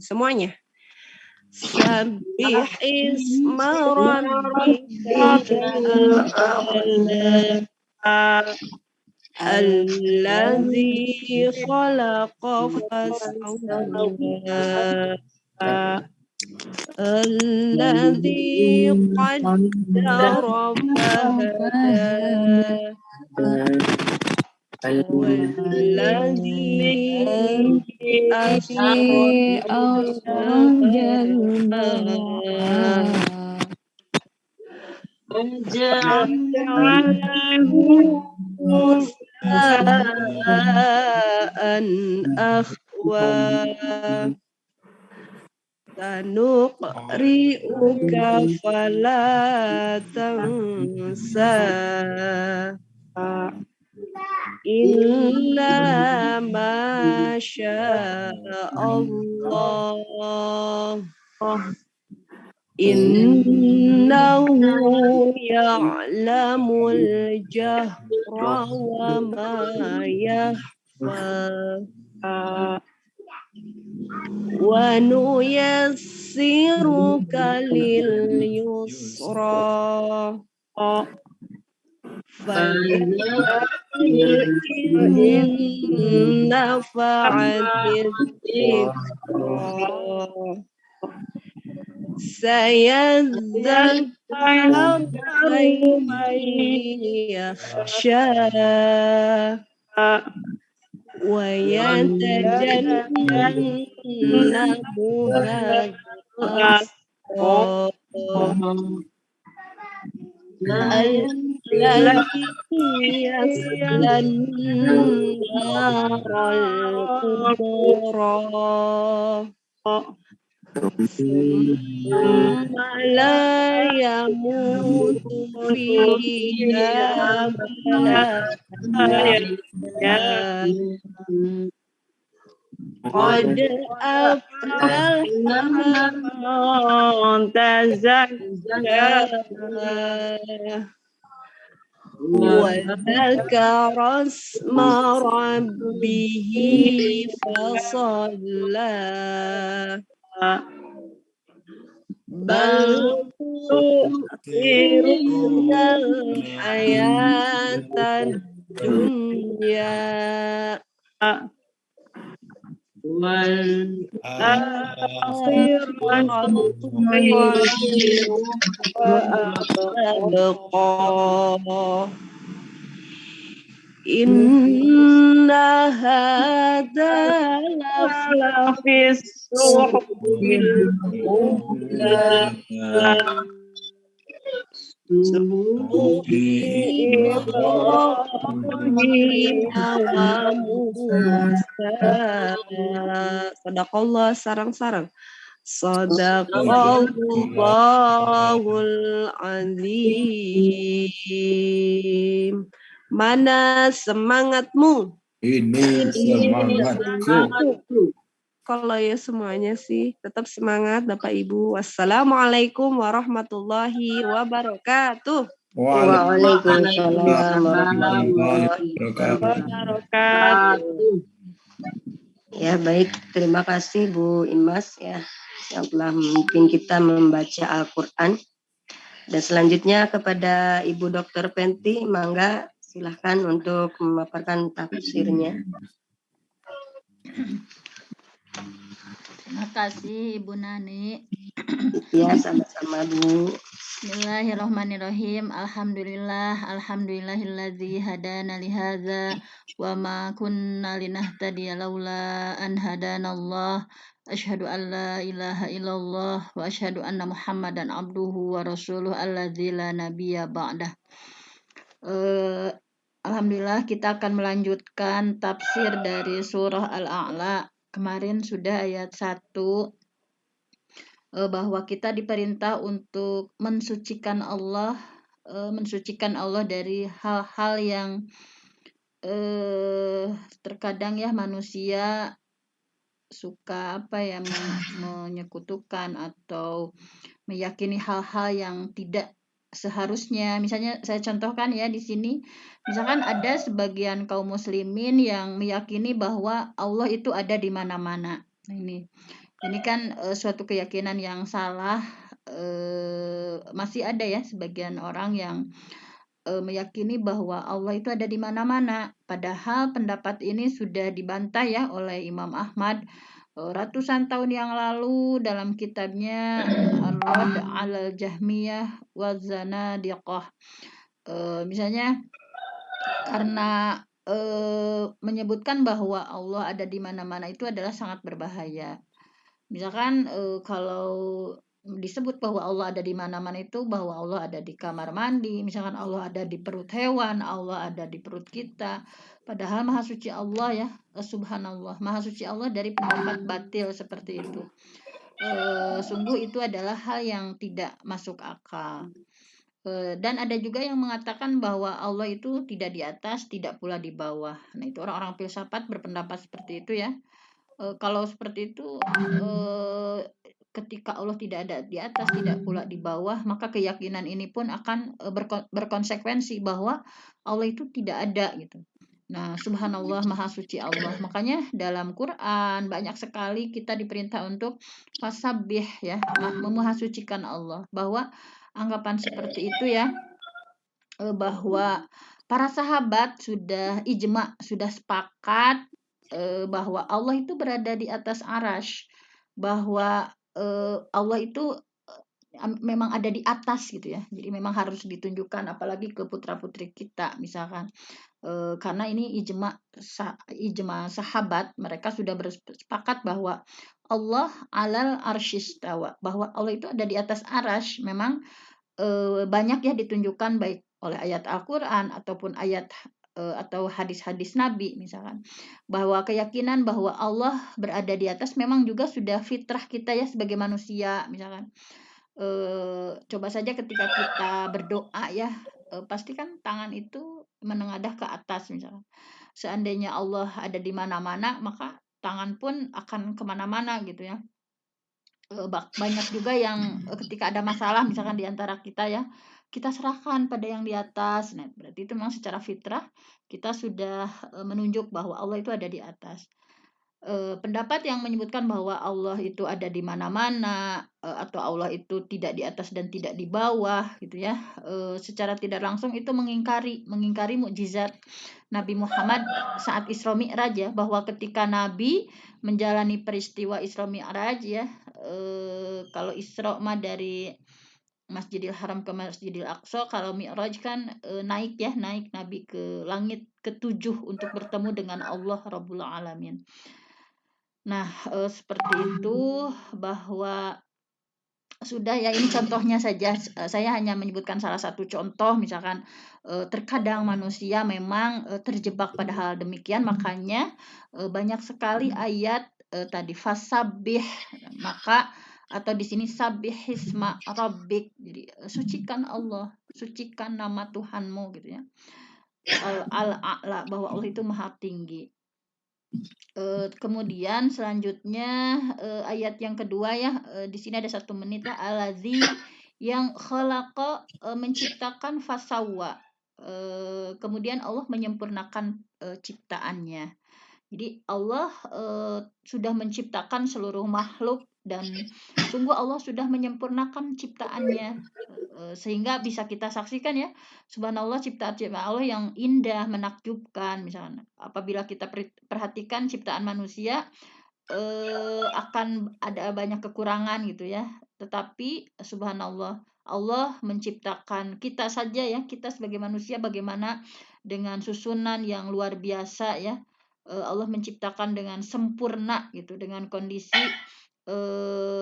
Semuanya. Sabbih isma rabbikal a'la alladzi khalaqa fasawwa alladzi qaddara fahada والذي أخرج المرعى فجعله غثاء أحوى سنقرئك فلا تنسى إلا ما شاء الله إنه يعلم الجهر وما يخفى ونيسرك لليسرى فذكر إن نفعت الذكرى سيذكر من يخشى ويتجنبها الأشقى الذي يصلى النار الكبرى ثم لا يموت فيها ولا يحيا قد أفلح من تزكى وذكر اسم ربه فصلى بل تؤثرون الحياة الدنيا والآخرة خير وأبقى إن هذا لفي الصحف الأولى صحف إبراهيم وموسى Sadaqallah sarang-sarang Sadaqallahul azim. Mana semangatmu? Ini semangatku. Kalau ya semuanya sih tetap semangat Bapak Ibu. Wassalamualaikum warahmatullahi wabarakatuh. Waalaikumsalam warahmatullahi wabarakatuh. Ya baik, terima kasih Bu Imas ya yang telah memimpin kita membaca Al-Quran. Dan selanjutnya kepada Ibu Dr. Penti, mangga silahkan untuk memaparkan tafsirnya. Terima kasih Ibu Nani. Ya, sama-sama Bu. Bismillahirrahmanirrahim. Alhamdulillahilladzi hadana lihadza wa ma kunna linahtadiya laula an hadanallah. Asyhadu an la ilaha illallah wa asyhadu anna Muhammadan abduhu wa rasuluh alladzi la nabiyya ba'dah. Alhamdulillah kita akan melanjutkan tafsir dari surah Al-A'la. Kemarin sudah ayat 1 bahwa kita diperintah untuk mensucikan Allah dari hal-hal yang terkadang ya manusia suka menyekutukan atau meyakini hal-hal yang tidak seharusnya. Misalnya saya contohkan ya di sini, misalkan ada sebagian kaum muslimin yang meyakini bahwa Allah itu ada di mana-mana. Ini Ini kan suatu keyakinan yang salah. Masih ada ya sebagian orang yang meyakini bahwa Allah itu ada di mana-mana. Padahal pendapat ini sudah dibantah ya oleh Imam Ahmad ratusan tahun yang lalu dalam kitabnya Ar-Radd 'alal Jahmiyah wa Zanadiqah. Misalnya karena menyebutkan bahwa Allah ada di mana-mana itu adalah sangat berbahaya. Misalkan kalau disebut bahwa Allah ada di mana-mana itu bahwa Allah ada di kamar mandi, misalkan Allah ada di perut hewan, Allah ada di perut kita. Padahal Maha Suci Allah ya, subhanallah, Maha Suci Allah dari pendapat batil seperti itu. Sungguh itu adalah hal yang tidak masuk akal. Dan ada juga yang mengatakan bahwa Allah itu tidak di atas, tidak pula di bawah. Nah, itu orang-orang filsafat berpendapat seperti itu ya. Kalau seperti itu, ketika Allah tidak ada di atas, tidak pula di bawah, maka keyakinan ini pun akan berkonsekuensi bahwa Allah itu tidak ada gitu. Nah, subhanallah, maha suci Allah. Makanya dalam Quran banyak sekali kita diperintah untuk fasabbih ya, memahasucikan Allah. Bahwa anggapan seperti itu ya, bahwa para sahabat sudah ijma, sudah sepakat bahwa Allah itu berada di atas arasy, bahwa Allah itu memang ada di atas gitu ya. Jadi memang harus ditunjukkan apalagi ke putra-putri kita misalkan. Karena ini ijma sahabat, mereka sudah bersepakat bahwa Allah alal arsyistawa, bahwa Allah itu ada di atas arasy. Memang banyak ya ditunjukkan baik oleh ayat Al-Qur'an ataupun ayat atau hadis-hadis Nabi misalkan, bahwa keyakinan bahwa Allah berada di atas memang juga sudah fitrah kita ya sebagai manusia misalkan. Coba saja ketika kita berdoa ya, pasti kan tangan itu menengadah ke atas misalkan. Seandainya Allah ada di mana-mana, maka tangan pun akan kemana-mana gitu ya. Banyak juga yang ketika ada masalah misalkan di antara kita ya, kita serahkan pada yang di atas. Nah, berarti itu memang secara fitrah kita sudah menunjuk bahwa Allah itu ada di atas. Pendapat yang menyebutkan bahwa Allah itu ada di mana-mana atau Allah itu tidak di atas dan tidak di bawah gitu ya, secara tidak langsung itu mengingkari mukjizat Nabi Muhammad saat Isra Mi'raj ya, bahwa ketika Nabi menjalani peristiwa Isra Mi'raj ya, kalau Isra mah dari Masjidil Haram ke Masjidil Aqsa, kalau Mi'raj kan naik ya, naik Nabi ke langit ke-7 untuk bertemu dengan Allah Rabbul Alamin. Nah, seperti itu bahwa sudah ya, ini contohnya saja, saya hanya menyebutkan salah satu contoh misalkan, terkadang manusia memang terjebak pada hal demikian, makanya banyak sekali ayat tadi fasabbih, maka atau di sini sabbihisma rabbik, jadi sucikan Allah, sucikan nama Tuhanmu gitu ya. Al-a'la, bahwa Allah itu maha tinggi. Kemudian selanjutnya ayat yang kedua ya, di sini ada 1 menit ya, allazi yang khalaqa, menciptakan fasawwa. Kemudian Allah menyempurnakan ciptaannya. Jadi Allah sudah menciptakan seluruh makhluk dan sungguh Allah sudah menyempurnakan ciptaannya, sehingga bisa kita saksikan ya, subhanallah, ciptaan Allah yang indah, menakjubkan misalnya. Apabila kita perhatikan ciptaan manusia, akan ada banyak kekurangan gitu ya. Tetapi subhanallah, Allah menciptakan kita saja ya, kita sebagai manusia bagaimana dengan susunan yang luar biasa ya. Allah menciptakan dengan sempurna gitu, dengan kondisi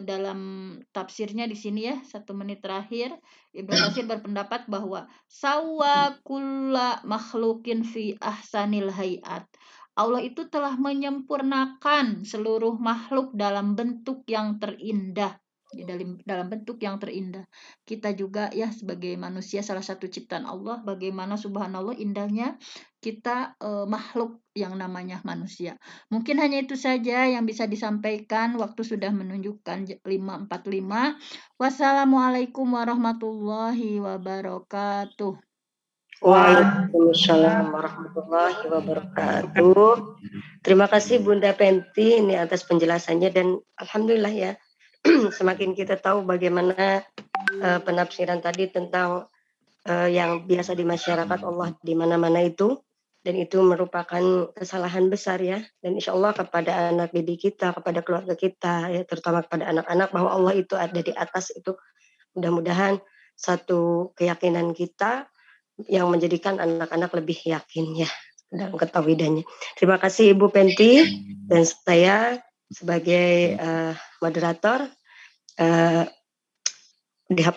dalam tafsirnya di sini ya, 1 menit terakhir, Ibnu Katsir berpendapat bahwa sawwa kulla makhluqin fi ahsanil hayat. Allah itu telah menyempurnakan seluruh makhluk dalam bentuk yang terindah. Ya, dalam bentuk yang terindah. Kita juga ya sebagai manusia salah satu ciptaan Allah, bagaimana subhanallah indahnya kita makhluk yang namanya manusia. Mungkin hanya itu saja yang bisa disampaikan. Waktu sudah menunjukkan 5.45. Wassalamualaikum warahmatullahi wabarakatuh. Waalaikumsalam warahmatullahi wabarakatuh. Terima kasih Bunda Penti ini atas penjelasannya dan alhamdulillah ya semakin kita tahu bagaimana penafsiran tadi tentang yang biasa di masyarakat Allah di mana-mana itu dan itu merupakan kesalahan besar ya dan insya Allah kepada anak didik kita kepada keluarga kita ya terutama kepada anak-anak bahwa Allah itu ada di atas itu mudah-mudahan satu keyakinan kita yang menjadikan anak-anak lebih yakin ya dalam ketawidannya. Terima kasih Ibu Penti dan saya sebagai moderator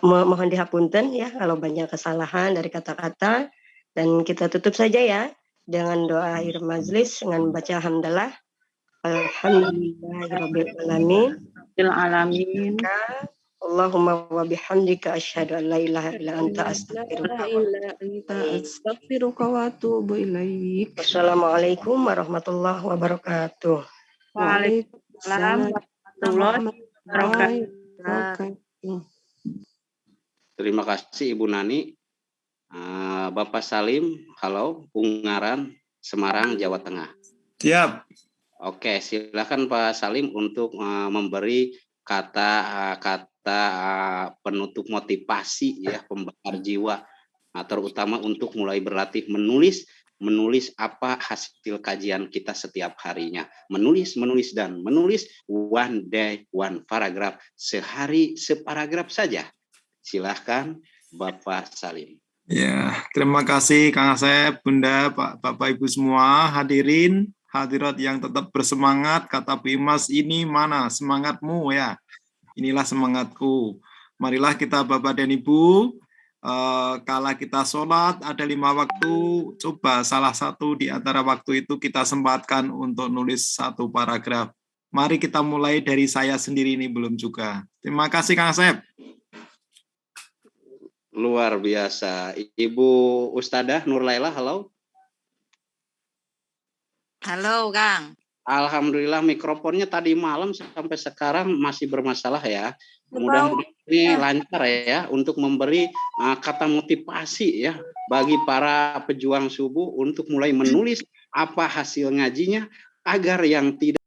mohon dihapunten ya kalau banyak kesalahan dari kata-kata dan kita tutup saja ya dengan doa akhir majlis dengan baca hamdalah alhamdulillahirabbil alamin. Allahumma wa bihamdika asyhadu an la ilaha illa anta astaghfiruka wa atubu ilaik. Wassalamualaikum warahmatullahi wabarakatuh. Waalaikumsalam warahmatullahi wabarakatuh. Terima kasih Ibu Nani. Bapak Salim, halo, Ungaran, Semarang, Jawa Tengah. Siap. Oke, silakan Pak Salim untuk memberi kata-kata penutup motivasi ya, pembakar jiwa, terutama untuk mulai berlatih menulis apa hasil kajian kita setiap harinya. Menulis one day, one paragraph, sehari separagraf saja. Silahkan Bapak Salim. Ya, terima kasih Kang Asep, Bunda, Bapak Ibu semua, hadirin, hadirat yang tetap bersemangat. Kata Bu Imas, ini mana semangatmu ya? Inilah semangatku. Marilah kita Bapak dan Ibu, kala kita sholat ada 5 waktu, coba salah satu di antara waktu itu kita sempatkan untuk nulis 1 paragraf. Mari kita mulai dari saya sendiri ini belum juga. Terima kasih Kang Asep. Luar biasa. Ibu Ustadzah Nurlaila, halo. Halo, Kang. Alhamdulillah mikrofonnya tadi malam sampai sekarang masih bermasalah ya. Mudah-mudahan ini lancar ya untuk memberi kata motivasi ya bagi para pejuang subuh untuk mulai menulis apa hasil ngajinya agar yang tidak